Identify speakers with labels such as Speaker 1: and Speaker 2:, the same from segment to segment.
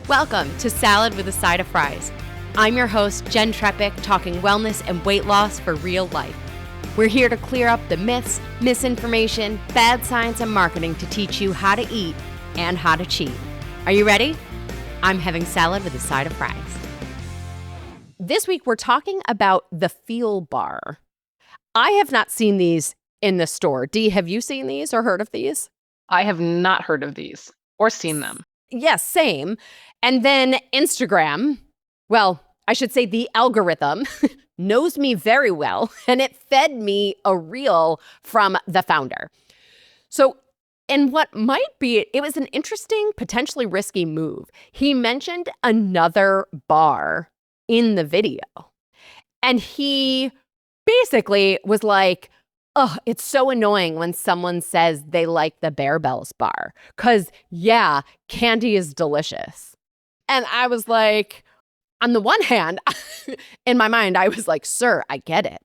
Speaker 1: Welcome to Salad with a Side of Fries. I'm your host, Jenn Trepeck, talking wellness and weight loss for real life. We're here to clear up the myths, misinformation, bad science, and marketing to teach you how to eat and how to cheat. Are you ready? I'm having salad with a side of fries. This week, we're talking about the Feel Bar. I have not seen these in the store. Dee, have you seen these or heard of these?
Speaker 2: I have not heard of these or seen them.
Speaker 1: Yes, same. And then Instagram, well, I should say the algorithm knows me very well, and it fed me a reel from the founder. So, in what might be, it was an interesting, potentially risky move. He mentioned another bar in the video, and he basically was like, oh, it's so annoying when someone says they like the Bear Bells bar, because, yeah, candy is delicious. And I was like, on the one hand, in my mind, I was like, sir, I get it,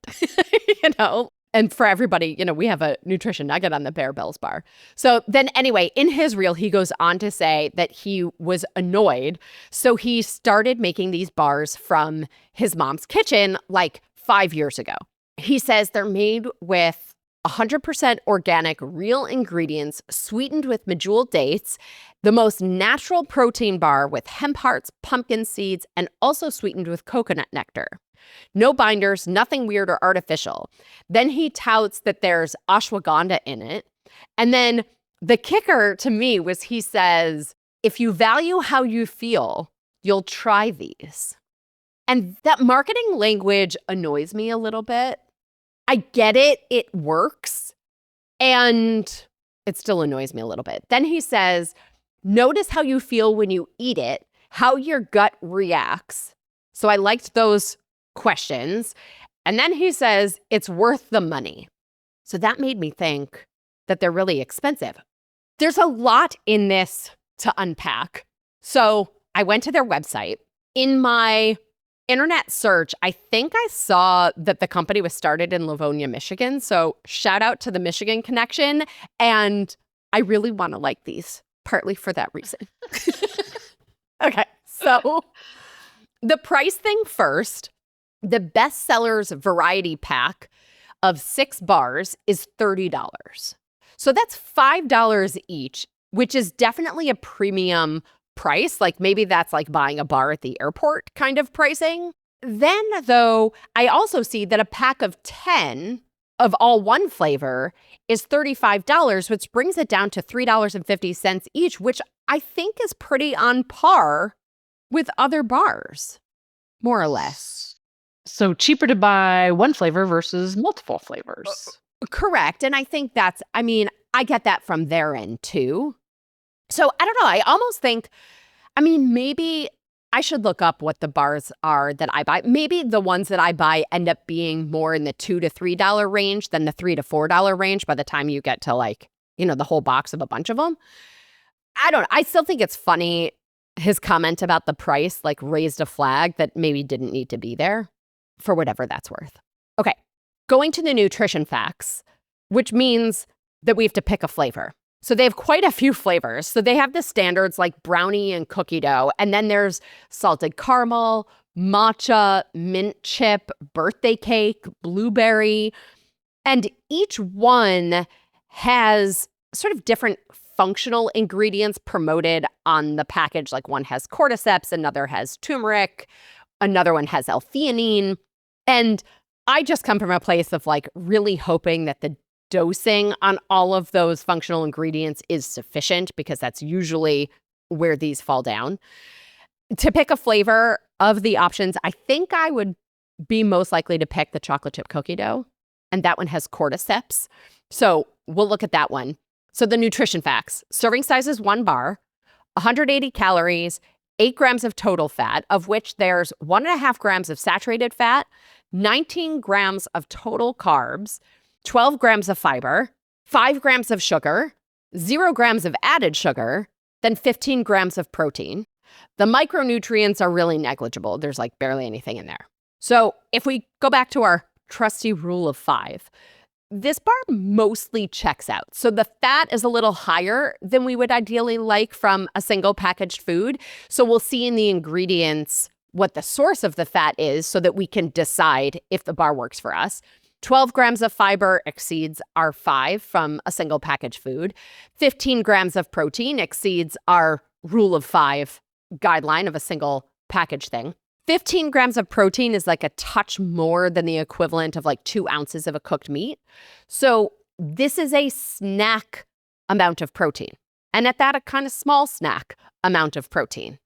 Speaker 1: And for everybody, we have a nutrition nugget on the Bear Bells bar. So then anyway, in his reel, he goes on to say that he was annoyed. So he started making these bars from his mom's kitchen like 5 years ago. He says they're made with 100% organic, real ingredients, sweetened with Medjool dates, the most natural protein bar with hemp hearts, pumpkin seeds, and also sweetened with coconut nectar. No binders, nothing weird or artificial. Then he touts that there's ashwagandha in it. And then the kicker to me was he says, if you value how you feel, you'll try these. And that marketing language annoys me a little bit. I get it. It works. And it still annoys me a little bit. Then he says, notice how you feel when you eat it, how your gut reacts. So I liked those questions. And then he says, it's worth the money. So that made me think that they're really expensive. There's a lot in this to unpack. So I went to their website. In my internet search, I think I saw that the company was started in Livonia, Michigan. So shout out to the Michigan connection. And I really want to like these, partly for that reason. Okay, so the price thing first, the bestsellers variety pack of 6 bars is $30. So that's $5 each, which is definitely a premium price. Like maybe that's like buying a bar at the airport kind of pricing. Then though, I also see that a pack of 10 of all one flavor is $35, which brings it down to $3.50 each, which I think is pretty on par with other bars, more or less.
Speaker 2: So cheaper to buy one flavor versus multiple flavors.
Speaker 1: Correct. And I think I get that from their end too. So I don't know. I almost think, maybe I should look up what the bars are that I buy. Maybe the ones that I buy end up being more in the $2 to $3 range than the $3 to $4 range by the time you get to the whole box of a bunch of them. I don't know. I still think it's funny. His comment about the price raised a flag that maybe didn't need to be there for whatever that's worth. Okay. Going to the nutrition facts, which means that we have to pick a flavor. So they have quite a few flavors. So they have the standards like brownie and cookie dough. And then there's salted caramel, matcha, mint chip, birthday cake, blueberry. And each one has sort of different functional ingredients promoted on the package. Like one has cordyceps, another has turmeric, another one has L-theanine. And I just come from a place of really hoping that the dosing on all of those functional ingredients is sufficient, because that's usually where these fall down. To pick a flavor of the options, I think I would be most likely to pick the chocolate chip cookie dough, and that one has cordyceps. So we'll look at that one. So the nutrition facts: serving size is 1 bar, 180 calories, 8 grams of total fat, of which there's 1.5 grams of saturated fat, 19 grams of total carbs, 12 grams of fiber, 5 grams of sugar, 0 grams of added sugar, then 15 grams of protein. The micronutrients are really negligible. There's barely anything in there. So if we go back to our trusty rule of 5, this bar mostly checks out. So the fat is a little higher than we would ideally like from a single packaged food. So we'll see in the ingredients what the source of the fat is so that we can decide if the bar works for us. 12 grams of fiber exceeds our 5 from a single packaged food. 15 grams of protein exceeds our rule of 5 guideline of a single package thing. 15 grams of protein is like a touch more than the equivalent of like 2 ounces of a cooked meat. So this is a snack amount of protein. And at that, a kind of small snack amount of protein.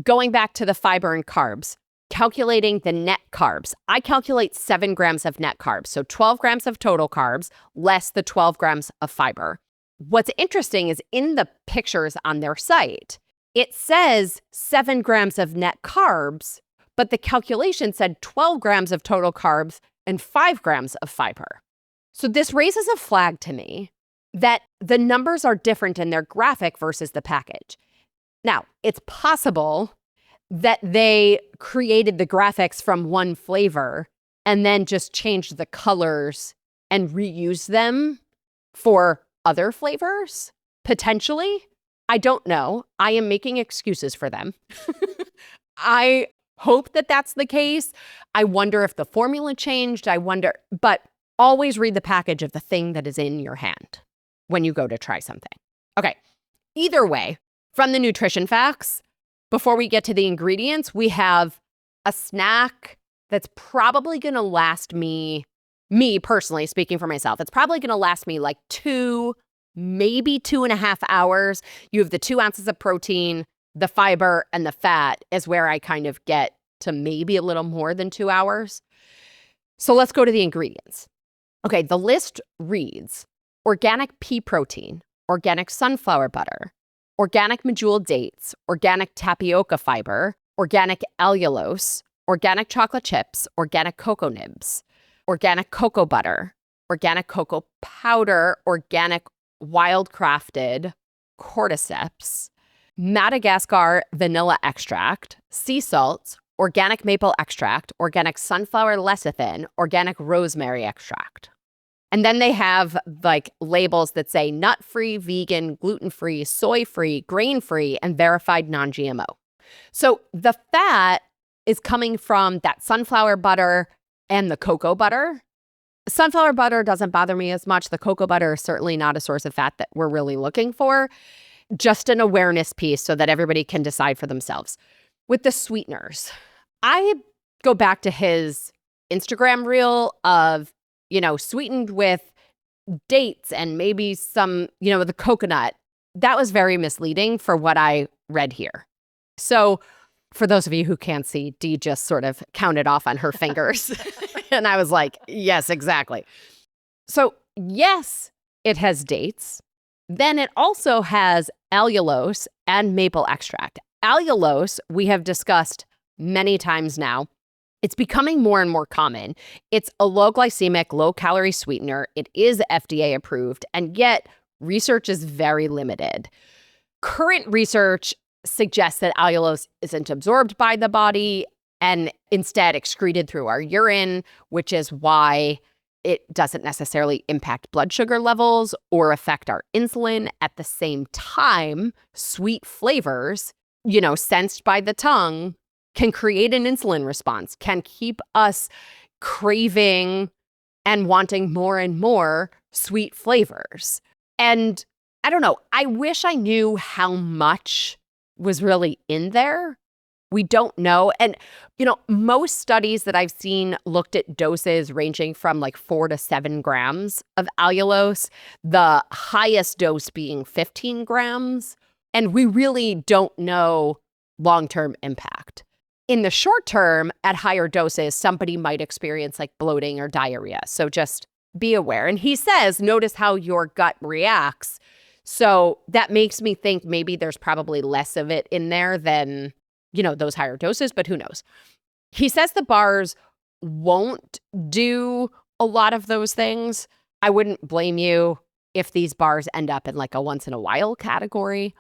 Speaker 1: Going back to the fiber and carbs, calculating the net carbs, I calculate 7 grams of net carbs. So 12 grams of total carbs less the 12 grams of fiber. What's interesting is in the pictures on their site, it says 7 grams of net carbs, but the calculation said 12 grams of total carbs and 5 grams of fiber. So this raises a flag to me that the numbers are different in their graphic versus the package. Now, it's possible that they created the graphics from one flavor and then just changed the colors and reused them for other flavors, potentially. I don't know. I am making excuses for them. I hope that that's the case. I wonder if the formula changed. But always read the package of the thing that is in your hand when you go to try something. Okay, either way, from the nutrition facts, before we get to the ingredients, we have a snack that's probably going to last me personally, speaking for myself, it's probably going to last me like 2, maybe 2.5 hours. You have the 2 ounces of protein, the fiber, and the fat is where I kind of get to maybe a little more than 2 hours. So let's go to the ingredients. Okay, the list reads organic pea protein, organic sunflower butter, organic Medjool dates, organic tapioca fiber, organic allulose, organic chocolate chips, organic cocoa nibs, organic cocoa butter, organic cocoa powder, organic wild-crafted cordyceps, Madagascar vanilla extract, sea salts, organic maple extract, organic sunflower lecithin, organic rosemary extract. And then they have like labels that say nut-free, vegan, gluten-free, soy-free, grain-free, and verified non-GMO. So the fat is coming from that sunflower butter and the cocoa butter. Sunflower butter doesn't bother me as much. The cocoa butter is certainly not a source of fat that we're really looking for. Just an awareness piece so that everybody can decide for themselves. With the sweeteners, I go back to his Instagram reel of, sweetened with dates and maybe some, the coconut. That was very misleading for what I read here. So for those of you who can't see, Dee just sort of counted off on her fingers. And I was like, yes, exactly. So yes, it has dates. Then it also has allulose and maple extract. Allulose, we have discussed many times now. It's becoming more and more common. It's a low glycemic, low calorie sweetener. It is FDA approved, and yet research is very limited. Current research suggests that allulose isn't absorbed by the body and instead excreted through our urine, which is why it doesn't necessarily impact blood sugar levels or affect our insulin. At the same time, sweet flavors, sensed by the tongue, can create an insulin response, can keep us craving and wanting more and more sweet flavors. And I don't know, I wish I knew how much was really in there. We don't know. And, most studies that I've seen looked at doses ranging from like 4 to 7 grams of allulose, the highest dose being 15 grams. And we really don't know long-term impact. In the short term, at higher doses, somebody might experience like bloating or diarrhea. So just be aware. And he says, notice how your gut reacts. So that makes me think maybe there's probably less of it in there than, those higher doses, but who knows? He says the bars won't do a lot of those things. I wouldn't blame you if these bars end up in like a once in a while category.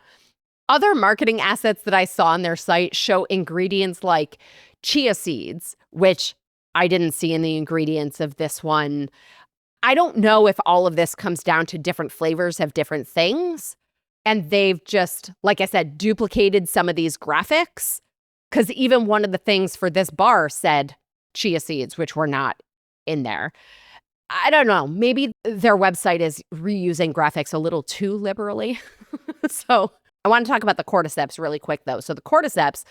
Speaker 1: Other marketing assets that I saw on their site show ingredients like chia seeds, which I didn't see in the ingredients of this one. I don't know if all of this comes down to different flavors of different things. And they've just, like I said, duplicated some of these graphics. Because even one of the things for this bar said chia seeds, which were not in there. I don't know. Maybe their website is reusing graphics a little too liberally. So I want to talk about the cordyceps really quick, though. So the cordyceps,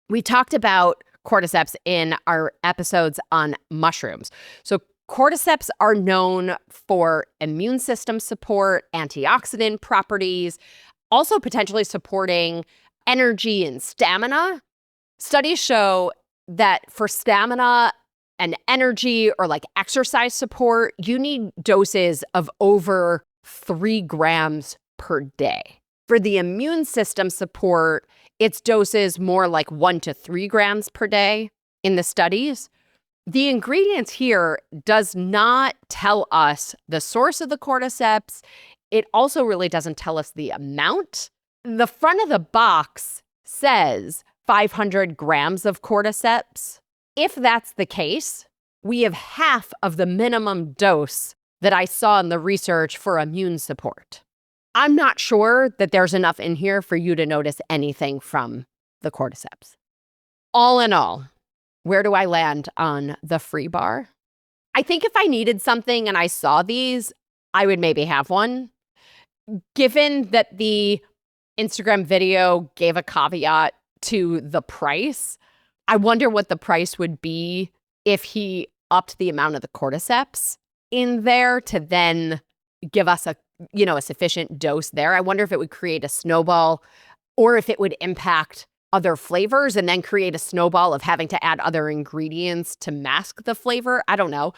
Speaker 1: we talked about cordyceps in our episodes on mushrooms. So cordyceps are known for immune system support, antioxidant properties, also potentially supporting energy and stamina. Studies show that for stamina and energy or like exercise support, you need doses of over 3 grams per day. For the immune system support, it's doses more like 1 to 3 grams per day in the studies. The ingredients here does not tell us the source of the cordyceps. It also really doesn't tell us the amount. The front of the box says 500 grams of cordyceps. If that's the case, we have half of the minimum dose that I saw in the research for immune support. I'm not sure that there's enough in here for you to notice anything from the cordyceps. All in all, where do I land on the free bar? I think if I needed something and I saw these, I would maybe have one. Given that the Instagram video gave a caveat to the price, I wonder what the price would be if he upped the amount of the cordyceps in there to then give us a sufficient dose there. I wonder if it would create a snowball or if it would impact other flavors and then create a snowball of having to add other ingredients to mask the flavor. I don't know.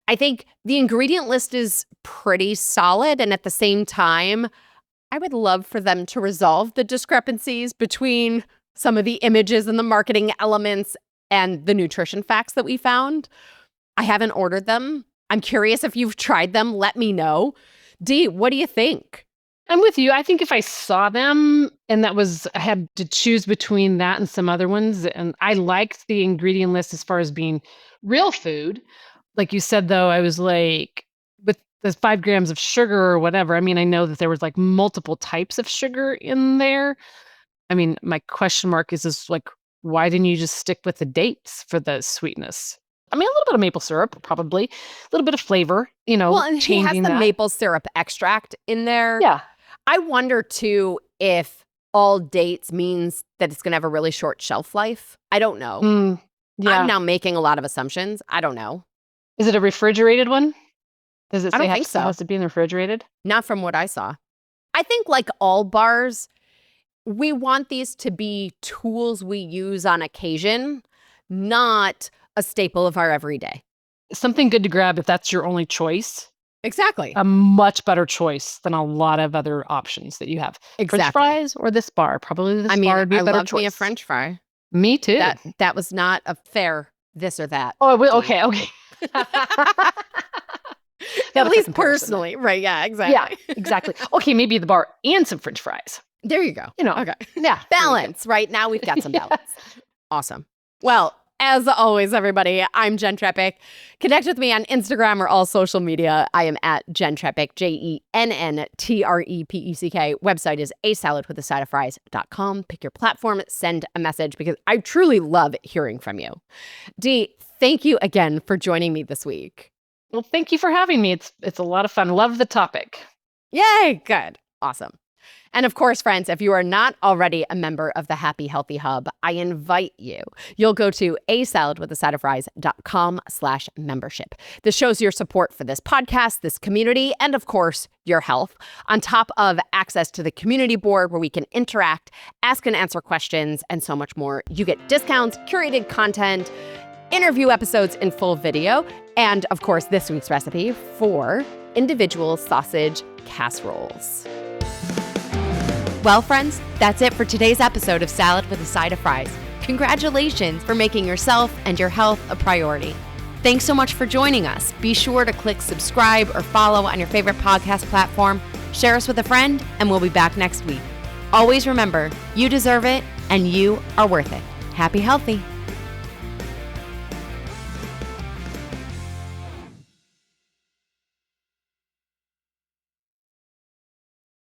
Speaker 1: I think the ingredient list is pretty solid. And at the same time, I would love for them to resolve the discrepancies between some of the images and the marketing elements and the nutrition facts that we found. I haven't ordered them. I'm curious if you've tried them. Let me know. Dee, what do you think?
Speaker 2: I'm with you. I think if I saw them and I had to choose between that and some other ones, and I liked the ingredient list as far as being real food. Like you said, though, I was like, with the 5 grams of sugar or whatever, I mean, I know that there was like multiple types of sugar in there. I mean, my question mark is like, why didn't you just stick with the dates for the sweetness? I mean, a little bit of maple syrup, probably. A little bit of flavor,
Speaker 1: Well, and he has the
Speaker 2: that.
Speaker 1: maple syrup extract in there.
Speaker 2: Yeah.
Speaker 1: I wonder, too, if all dates means that it's going to have a really short shelf life. I don't know.
Speaker 2: Yeah.
Speaker 1: I'm now making a lot of assumptions. I don't know.
Speaker 2: Is it a refrigerated one? Does it
Speaker 1: I
Speaker 2: say
Speaker 1: don't think so.
Speaker 2: It has to be in the refrigerated?
Speaker 1: Not from what I saw. I think like all bars, we want these to be tools we use on occasion, not a staple of our everyday.
Speaker 2: Something good to grab if that's your only choice.
Speaker 1: Exactly.
Speaker 2: A much better choice than a lot of other options that you have.
Speaker 1: Exactly.
Speaker 2: French fries or this bar? Probably this bar would be a better choice.
Speaker 1: Me a French fry.
Speaker 2: Me too.
Speaker 1: That was not a fair this or that.
Speaker 2: Oh, okay.
Speaker 1: At least personally. Right, yeah, exactly.
Speaker 2: Yeah, exactly. Okay, maybe the bar and some French fries.
Speaker 1: There you go.
Speaker 2: Okay. Yeah.
Speaker 1: Balance, right? Now we've got some balance. Awesome. Well, as always, everybody, I'm Jenn Trepeck. Connect with me on Instagram or all social media. I am at Jenn Trepeck, JENNTREPECK. Website is asaladwithasideoffries.com. Pick your platform, send a message because I truly love hearing from you. Dee, thank you again for joining me this week.
Speaker 2: Well, thank you for having me. It's a lot of fun. Love the topic.
Speaker 1: Yay, good. Awesome. And of course, friends, if you are not already a member of the Happy Healthy Hub, I invite you. You'll go to asaladwithasideoffries.com/membership. This shows your support for this podcast, this community, and of course, your health, on top of access to the community board where we can interact, ask and answer questions, and so much more. You get discounts, curated content, interview episodes in full video, and of course, this week's recipe for individual sausage casseroles. Well, friends, that's it for today's episode of Salad with a Side of Fries. Congratulations for making yourself and your health a priority. Thanks so much for joining us. Be sure to click subscribe or follow on your favorite podcast platform. Share us with a friend, and we'll be back next week. Always remember, you deserve it, and you are worth it. Happy healthy.